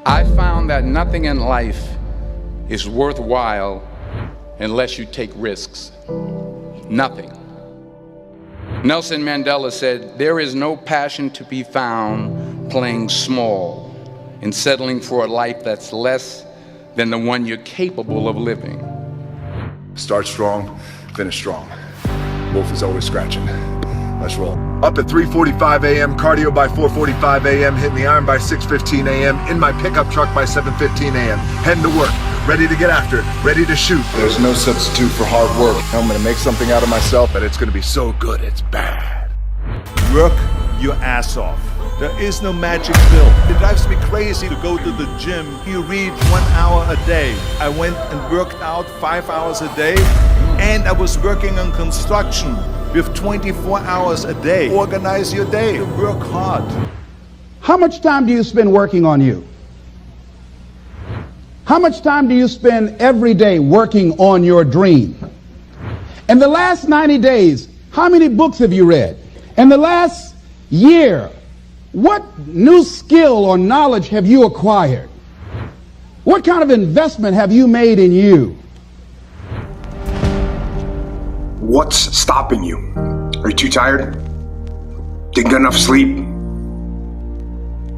I found that nothing in life is worthwhile unless you take risks. Nothing. Nelson Mandela said, "There is no passion to be found playing small and settling for a life that's less than the one you're capable of living." Start strong, finish strong. Wolf is always scratching. Let's roll. Up at 3:45 a.m., cardio by 4:45 a.m., hitting the iron by 6:15 a.m., in my pickup truck by 7:15 a.m., heading to work, ready to get after it, ready to shoot. There's no substitute for hard work. I'm gonna make something out of myself, and it's gonna be so good, it's bad. Work your ass off. There is no magic pill. It drives me crazy to go to the gym. You read 1 hour a day. I went and worked out 5 hours a day, and I was working on construction with 24 hours a day. Organize your day. Work hard. How much time do you spend working on you? How much time do you spend every day working on your dream? In the last 90 days, how many books have you read? In the last year, what new skill or knowledge have you acquired? What kind of investment have you made in you? What's stopping you? Are you too tired? Didn't get enough sleep?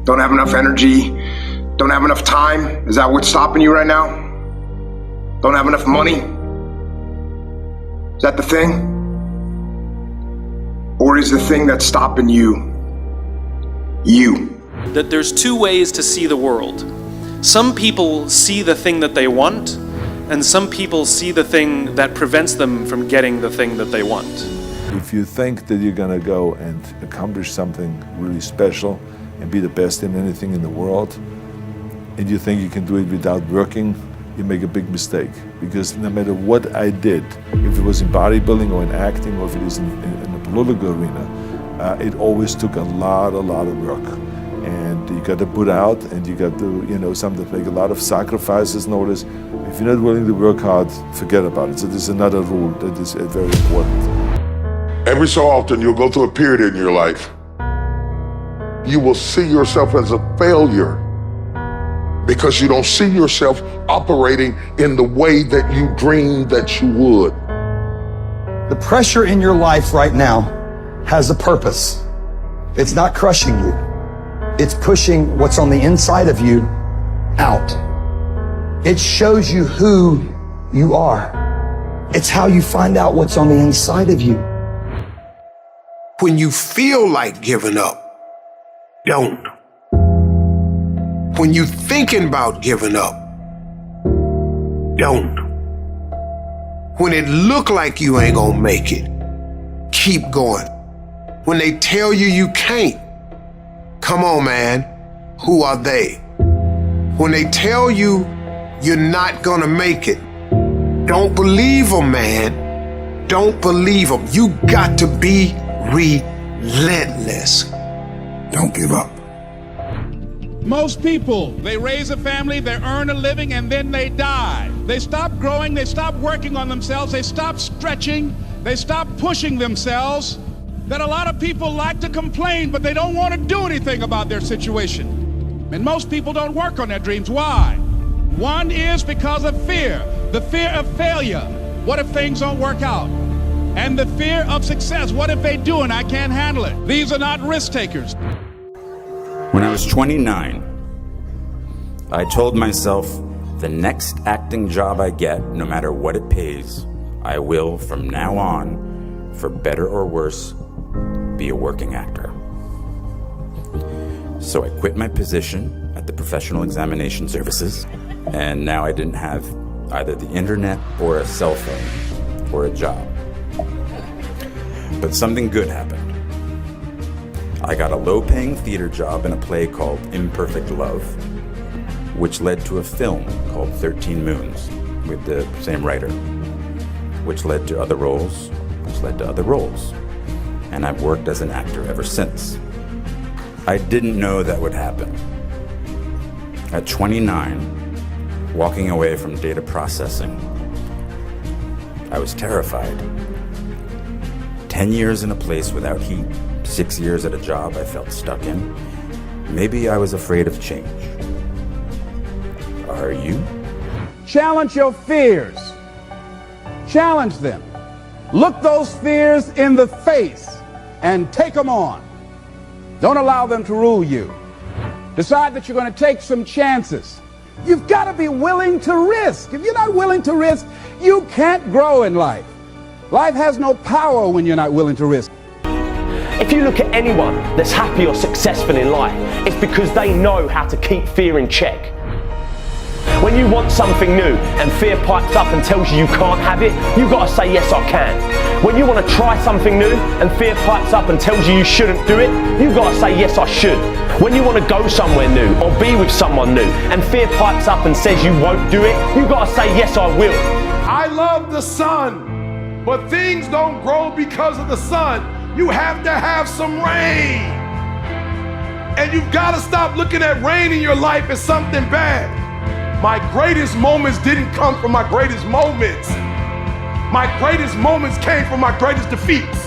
Don't have enough energy? Don't have enough time? Is that what's stopping you right now? Don't have enough money? Is that the thing? Or is the thing that's stopping you? That there's two ways to see the world. Some people see the thing that they want, and some people see the thing that prevents them from getting the thing that they want. If you think that you're gonna go and accomplish something really special and be the best in anything in the world, and you think you can do it without working, you make a big mistake. Because no matter what I did, if it was in bodybuilding or in acting or if it is in the political arena, it always took a lot of work. And you got to put out, and you got to, sometimes make a lot of sacrifices. Notice, if you're not willing to work hard, forget about it. So there's another rule that is very important. Every so often, you'll go through a period in your life. You will see yourself as a failure because you don't see yourself operating in the way that you dreamed that you would. The pressure in your life right now has a purpose. It's not crushing you. It's pushing what's on the inside of you out. It shows you who you are. It's how you find out what's on the inside of you. When you feel like giving up, don't. When you're thinking about giving up, don't. When it look like you ain't gonna make it, keep going. When they tell you you can't, come on, man, who are they? When they tell you you're not gonna make it, don't believe them, man. Don't believe them. You got to be relentless. Don't give up. Most people, they raise a family, they earn a living, and then they die. They stop growing, they stop working on themselves, they stop stretching, they stop pushing themselves. That a lot of people like to complain, but they don't want to do anything about their situation. And most people don't work on their dreams. Why? One is because of fear. The fear of failure. What if things don't work out? And the fear of success. What if they do and I can't handle it? These are not risk takers. When I was 29, I told myself, the next acting job I get, no matter what it pays, I will, from now on, for better or worse, be a working actor. So I quit my position at the Professional Examination Services, and now I didn't have either the internet or a cell phone or a job. But something good happened. I got a low-paying theater job in a play called Imperfect Love, which led to a film called 13 Moons with the same writer, which led to other roles, which led to other roles. And I've worked as an actor ever since. I didn't know that would happen. At 29, walking away from data processing, I was terrified. 10 years in a place without heat, 6 years at a job I felt stuck in. Maybe I was afraid of change. challenge your fears. Challenge them. Look those fears in the face and take them on. Don't allow them to rule you. Decide that you're going to take some chances. You've got to be willing to risk. If you're not willing to risk, you can't grow in life. Life has no power when you're not willing to risk. If you look at anyone that's happy or successful in life, it's because they know how to keep fear in check. When you want something new and fear pipes up and tells you can't have it, you've got to say, yes, I can. When you want to try something new and fear pipes up and tells you shouldn't do it, you've got to say, yes, I should. When you want to go somewhere new or be with someone new and fear pipes up and says you won't do it, you've got to say, yes, I will. I love the sun, but things don't grow because of the sun. You have to have some rain. And you've got to stop looking at rain in your life as something bad. My greatest moments didn't come from my greatest moments. My greatest moments came from my greatest defeats.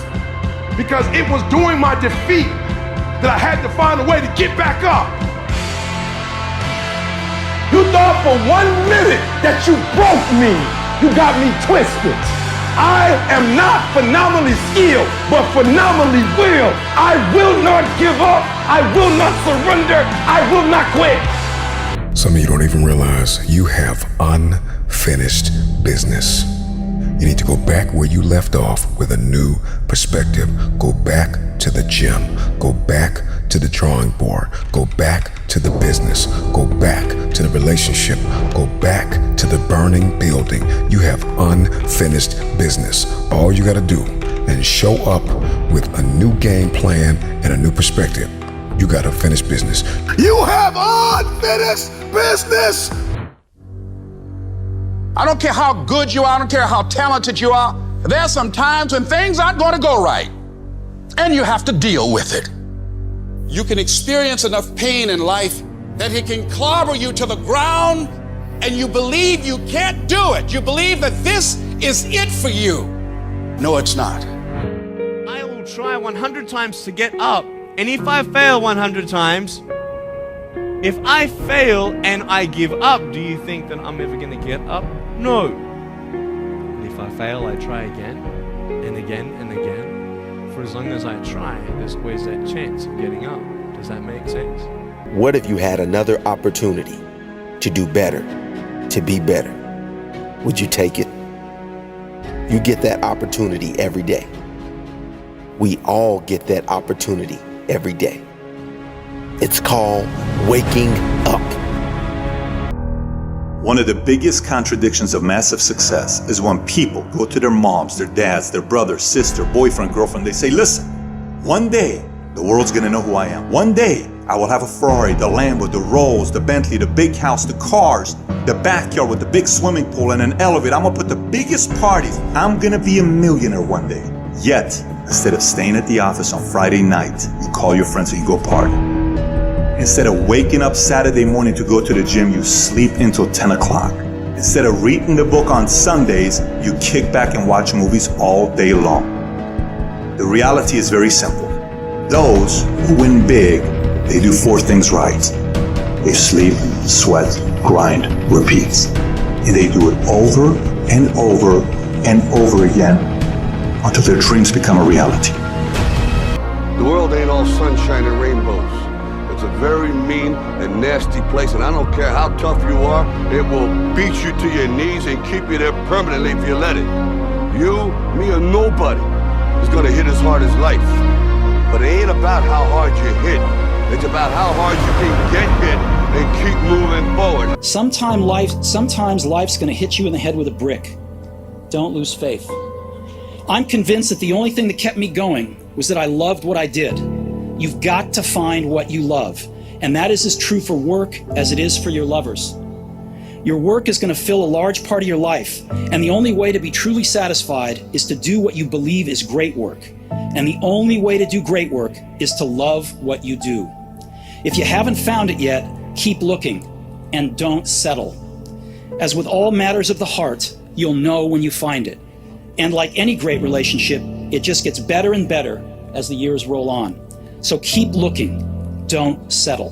Because it was during my defeat that I had to find a way to get back up. You thought for 1 minute that you broke me. You got me twisted. I am not phenomenally skilled, but phenomenally willed. I will not give up. I will not surrender. I will not quit. Some of you don't even realize you have unfinished business. You need to go back where you left off with a new perspective. Go back to the gym. Go back to the drawing board. Go back to the business. Go back to the relationship. Go back to the burning building. You have unfinished business. All you got to do is show up with a new game plan and a new perspective. You got to finish business. You have unfinished business. I don't care how good you are, I don't care how talented you are. There are some times when things aren't going to go right, and you have to deal with it. You can experience enough pain in life that it can clobber you to the ground, and you believe you can't do it. You believe that this is it for you. No, it's not. I will try 100 times to get up, and if I fail 100 times, if I fail and I give up, do you think that I'm ever going to get up? No. And if I fail, I try again and again and again. For as long as I try, there's always that chance of getting up. Does that make sense? What if you had another opportunity to do better, to be better? Would you take it? You get that opportunity every day. We all get that opportunity every day. It's called waking up. One of the biggest contradictions of massive success is when people go to their moms, their dads, their brother, sister, boyfriend, girlfriend, they say, listen, one day the world's gonna know who I am. One day I will have a Ferrari, the Lambo, the Rolls, the Bentley, the big house, the cars, the backyard with the big swimming pool and an elevator. I'm gonna put the biggest parties. I'm gonna be a millionaire one day. Yet, instead of staying at the office on Friday night, you call your friends and you go party. Instead of waking up Saturday morning to go to the gym, you sleep until 10 o'clock. Instead of reading the book on Sundays, you kick back and watch movies all day long. The reality is very simple. Those who win big, they do 4 things right. They sleep, sweat, grind, repeat. And they do it over and over and over again until their dreams become a reality. The world ain't all sunshine and rainbows. It's a very mean and nasty place, and I don't care how tough you are, it will beat you to your knees and keep you there permanently if you let it. You, me, or nobody is gonna hit as hard as life. But it ain't about how hard you hit. It's about how hard you can get hit and keep moving forward. Sometimes life's gonna hit you in the head with a brick. Don't lose faith. I'm convinced that the only thing that kept me going was that I loved what I did. You've got to find what you love. And that is as true for work as it is for your lovers. Your work is going to fill a large part of your life. And the only way to be truly satisfied is to do what you believe is great work. And the only way to do great work is to love what you do. If you haven't found it yet, keep looking and don't settle. As with all matters of the heart, you'll know when you find it. And like any great relationship, it just gets better and better as the years roll on. So keep looking, don't settle.